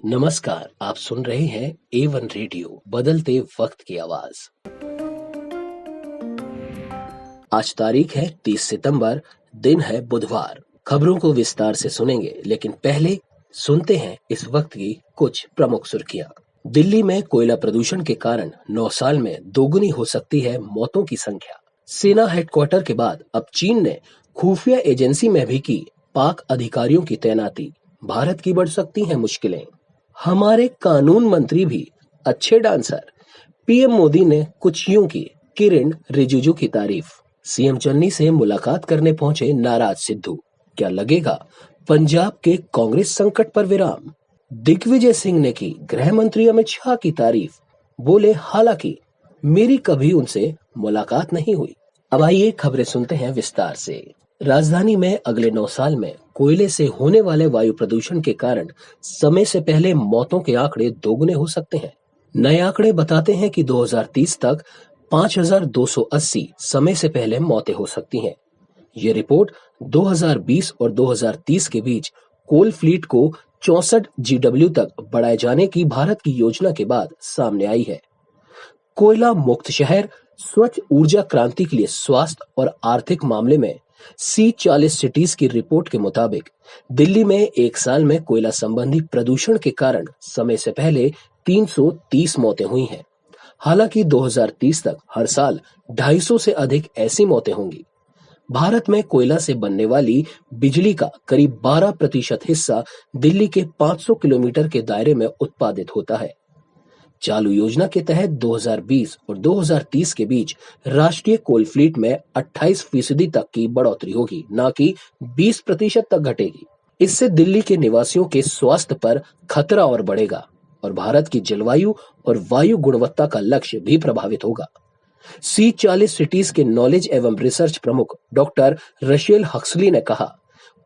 नमस्कार, आप सुन रहे हैं A1 रेडियो बदलते वक्त की आवाज। आज तारीख है 30 सितंबर, दिन है बुधवार। खबरों को विस्तार से सुनेंगे, लेकिन पहले सुनते हैं इस वक्त की कुछ प्रमुख सुर्खियां। दिल्ली में कोयला प्रदूषण के कारण 9 साल में दोगुनी हो सकती है मौतों की संख्या। सेना हेडक्वार्टर के बाद अब चीन ने खुफिया एजेंसी में भी की पाक अधिकारियों की तैनाती। भारत की बढ़ सकती हैं मुश्किलें। हमारे कानून मंत्री भी अच्छे डांसर। पीएम मोदी ने कुछ यूं की किरण रिजिजू की तारीफ। सीएम चन्नी से मुलाकात करने पहुंचे नाराज सिद्धू। क्या लगेगा पंजाब के कांग्रेस संकट पर विराम। दिग्विजय सिंह ने की गृह मंत्री अमित शाह की तारीफ। बोले हालांकि मेरी कभी उनसे मुलाकात नहीं हुई। अब आइए खबरें सुनते हैं विस्तार से। राजधानी में अगले 9 साल में कोयले से होने वाले वायु प्रदूषण के कारण समय से पहले मौतों के आंकड़े दोगुने हो सकते हैं। नए आंकड़े बताते हैं कि 2030 तक 5,280 समय से पहले मौतें हो सकती हैं। ये रिपोर्ट 2020 और 2030 के बीच कोल फ्लीट को 64 GW तक बढ़ाए जाने की भारत की योजना के बाद सामने आई है। कोयला मुक्त शहर स्वच्छ ऊर्जा क्रांति के लिए स्वास्थ्य और आर्थिक मामले में C40 सिटीज की रिपोर्ट के मुताबिक दिल्ली में एक साल में कोयला संबंधी प्रदूषण के कारण समय से पहले 330 मौतें हुई हैं। हालांकि 2030 तक हर साल 250 से अधिक ऐसी मौतें होंगी। भारत में कोयला से बनने वाली बिजली का करीब 12% हिस्सा दिल्ली के 500 किलोमीटर के दायरे में उत्पादित होता है। चालू योजना के तहत 2020 और 2030 के बीच राष्ट्रीय कोल फ्लीट में 28% तक की बढ़ोतरी होगी, न कि 20% तक घटेगी। इससे दिल्ली के निवासियों के स्वास्थ्य पर खतरा और बढ़ेगा और भारत की जलवायु और वायु गुणवत्ता का लक्ष्य भी प्रभावित होगा। C40 सिटीज के नॉलेज एवं रिसर्च प्रमुख डॉक्टर रशेल हक्सली ने कहा,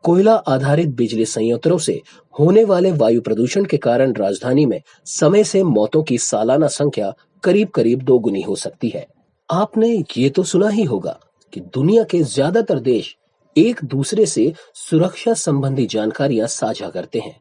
कोयला आधारित बिजली संयंत्रों से होने वाले वायु प्रदूषण के कारण राजधानी में समय से मौतों की सालाना संख्या करीब दोगुनी हो सकती है। आपने ये तो सुना ही होगा कि दुनिया के ज्यादातर देश एक दूसरे से सुरक्षा संबंधी जानकारियां साझा करते हैं,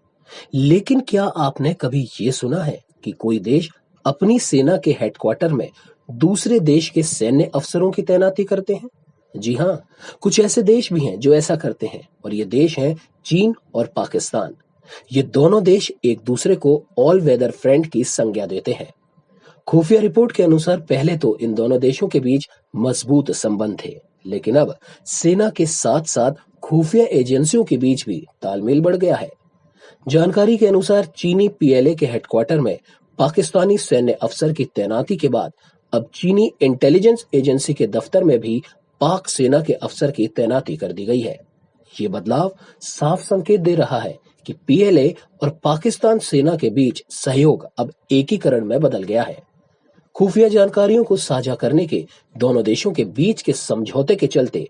लेकिन क्या आपने कभी ये सुना है कि कोई देश अपनी सेना के हेडक्वार्टर में दूसरे देश के सैन्य अफसरों की तैनाती करते हैं? जी हाँ, कुछ ऐसे देश भी हैं जो ऐसा करते हैं और ये देश हैं चीन और पाकिस्तान। ये दोनों देश एक दूसरे को ऑल वेदर फ्रेंड की संज्ञा देते हैं। खुफिया रिपोर्ट के अनुसार पहले तो इन दोनों देशों के बीच मजबूत संबंध थे, लेकिन अब सेना के साथ साथ खुफिया एजेंसियों के बीच भी तालमेल बढ़ गया है। जानकारी के अनुसार चीनी PLA के हेडक्वार्टर में पाकिस्तानी सैन्य अफसर की तैनाती के बाद अब चीनी इंटेलिजेंस एजेंसी के दफ्तर में भी पाक सेना के अफसर की तैनाती कर दी गई है। ये बदलाव साफ संकेत दे रहा है कि PLA और पाकिस्तान सेना के बीच सहयोग अब एकीकरण में बदल गया है। खुफिया जानकारियों को साझा करने के दोनों देशों के बीच के समझौते के चलते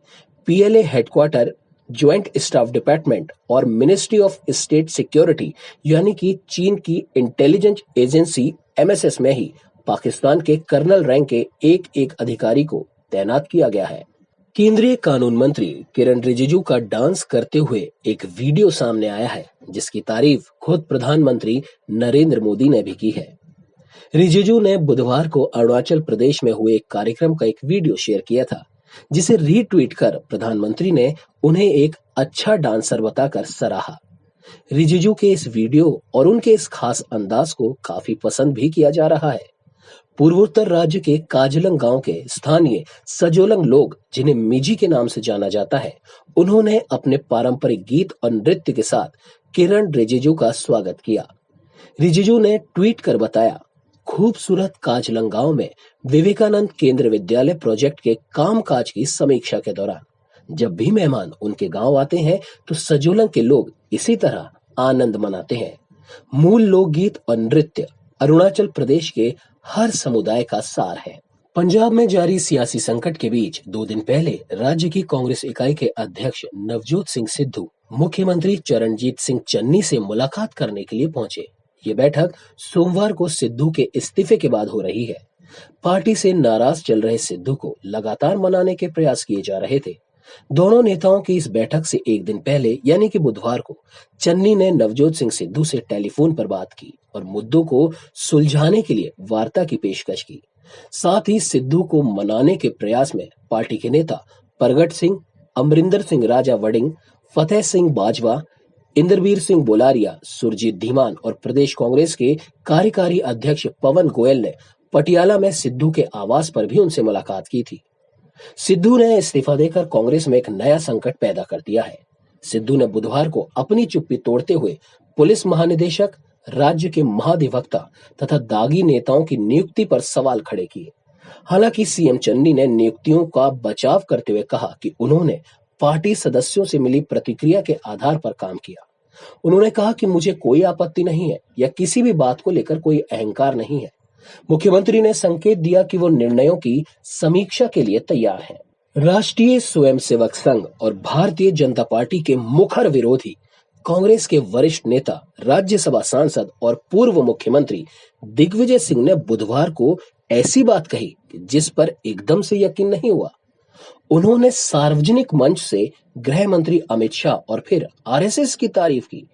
PLA headquarter joint staff department और मिनिस्ट्री ऑफ स्टेट सिक्योरिटी यानी कि चीन की इंटेलिजेंस एजेंसी MSS में ही पाकिस्तान के कर्नल रैंक के एक अधिकारी को तैनात किया गया है। केंद्रीय कानून मंत्री किरण रिजिजू का डांस करते हुए एक वीडियो सामने आया है, जिसकी तारीफ खुद प्रधानमंत्री नरेंद्र मोदी ने भी की है। रिजिजू ने बुधवार को अरुणाचल प्रदेश में हुए एक कार्यक्रम का एक वीडियो शेयर किया था, जिसे रीट्वीट कर प्रधानमंत्री ने उन्हें एक अच्छा डांसर बताकर सराहा। रिजिजू के इस वीडियो और उनके इस खास अंदाज को काफी पसंद भी किया जा रहा है। पूर्वोत्तर राज्य के काजलंग गांव के स्थानीय सजोलंग लोग, जिन्हें मिजी के नाम से जाना जाता है, उन्होंने अपने पारंपरिक गीत और नृत्य के साथ किरण रिजिजू का स्वागत किया। रिजिजू ने ट्वीट कर बताया, खूबसूरत काजलंग गांव में विवेकानंद केंद्र विद्यालय प्रोजेक्ट के कामकाज की समीक्षा के दौरान जब भी मेहमान उनके गांव आते हैं तो सजोलंग के लोग इसी तरह आनंद मनाते हैं। मूल लोकगीत और नृत्य अरुणाचल प्रदेश के हर समुदाय का सार है। पंजाब में जारी सियासी संकट के बीच 2 दिन पहले राज्य की कांग्रेस इकाई के अध्यक्ष नवजोत सिंह सिद्धू मुख्यमंत्री चरणजीत सिंह चन्नी से मुलाकात करने के लिए पहुंचे। ये बैठक सोमवार को सिद्धू के इस्तीफे के बाद हो रही है। पार्टी से नाराज चल रहे सिद्धू को लगातार मनाने के प्रयास किए जा रहे थे। दोनों नेताओं की इस बैठक से एक दिन पहले यानी कि बुधवार को चन्नी ने नवजोत सिंह सिद्धू से टेलीफोन पर बात की और मुद्दों को सुलझाने के लिए वार्ता की पेशकश की। साथ ही सिद्धू को मनाने के प्रयास में पार्टी के नेता परगट सिंह, अमरिंदर सिंह राजा वड़िंग, फतेह सिंह बाजवा, इंद्रवीर सिंह बुलारिया, सुरजीत धीमान और प्रदेश कांग्रेस के कार्यकारी अध्यक्ष पवन गोयल ने पटियाला में सिद्धू के आवास पर भी उनसे मुलाकात की थी। सिद्धू ने इस्तीफा देकर कांग्रेस में एक नया संकट पैदा कर दिया है। सिद्धू ने बुधवार को अपनी चुप्पी तोड़ते हुए पुलिस महानिदेशक, राज्य के महाधिवक्ता तथा दागी नेताओं की नियुक्ति पर सवाल खड़े किए। हालांकि सीएम चन्नी ने नियुक्तियों का बचाव करते हुए कहा कि उन्होंने पार्टी सदस्यों से मिली प्रतिक्रिया के आधार पर काम किया। उन्होंने कहा कि मुझे कोई आपत्ति नहीं है या किसी भी बात को लेकर कोई अहंकार नहीं है। मुख्यमंत्री ने संकेत दिया कि वो निर्णयों की समीक्षा के लिए तैयार हैं। राष्ट्रीय स्वयंसेवक संघ और भारतीय जनता पार्टी के मुखर विरोधी कांग्रेस के वरिष्ठ नेता, राज्यसभा सांसद और पूर्व मुख्यमंत्री दिग्विजय सिंह ने बुधवार को ऐसी बात कही जिस पर एकदम से यकीन नहीं हुआ। उन्होंने सार्वजनिक मंच से गृह मंत्री अमित शाह और फिर आरएसएस की तारीफ की।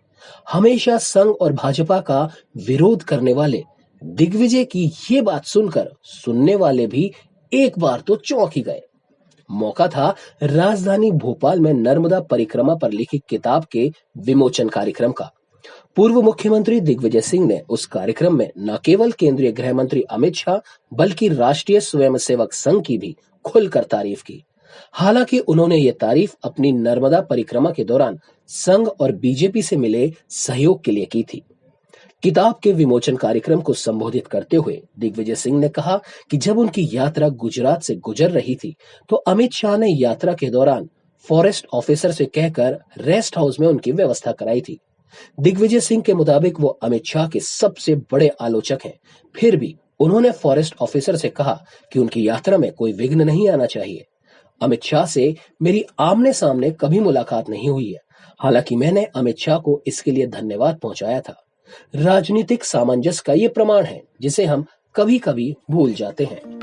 हमेशा संघ और भाजपा का विरोध करने वाले दिग्विजय की ये बात सुनकर सुनने वाले भी एक बार तो चौंक ही गए। मौका था राजधानी भोपाल में नर्मदा परिक्रमा पर लिखी किताब के विमोचन कार्यक्रम का। पूर्व मुख्यमंत्री दिग्विजय सिंह ने उस कार्यक्रम में न केवल केंद्रीय गृह मंत्री अमित शाह बल्कि राष्ट्रीय स्वयंसेवक संघ की भी खुलकर तारीफ की। हालांकि उन्होंने ये तारीफ अपनी नर्मदा परिक्रमा के दौरान संघ और बीजेपी से मिले सहयोग के लिए की थी। किताब के विमोचन कार्यक्रम को संबोधित करते हुए दिग्विजय सिंह ने कहा कि जब उनकी यात्रा गुजरात से गुजर रही थी तो अमित शाह ने यात्रा के दौरान फॉरेस्ट ऑफिसर से कहकर रेस्ट हाउस में उनकी व्यवस्था कराई थी। दिग्विजय सिंह के मुताबिक वो अमित शाह के सबसे बड़े आलोचक हैं। फिर भी उन्होंने फॉरेस्ट ऑफिसर से कहा कि उनकी यात्रा में कोई विघ्न नहीं आना चाहिए। अमित शाह से मेरी आमने सामने कभी मुलाकात नहीं हुई है। हालांकि मैंने अमित शाह को इसके लिए धन्यवाद पहुंचाया था। राजनीतिक सामंजस्य का ये प्रमाण है जिसे हम कभी-कभी भूल जाते हैं।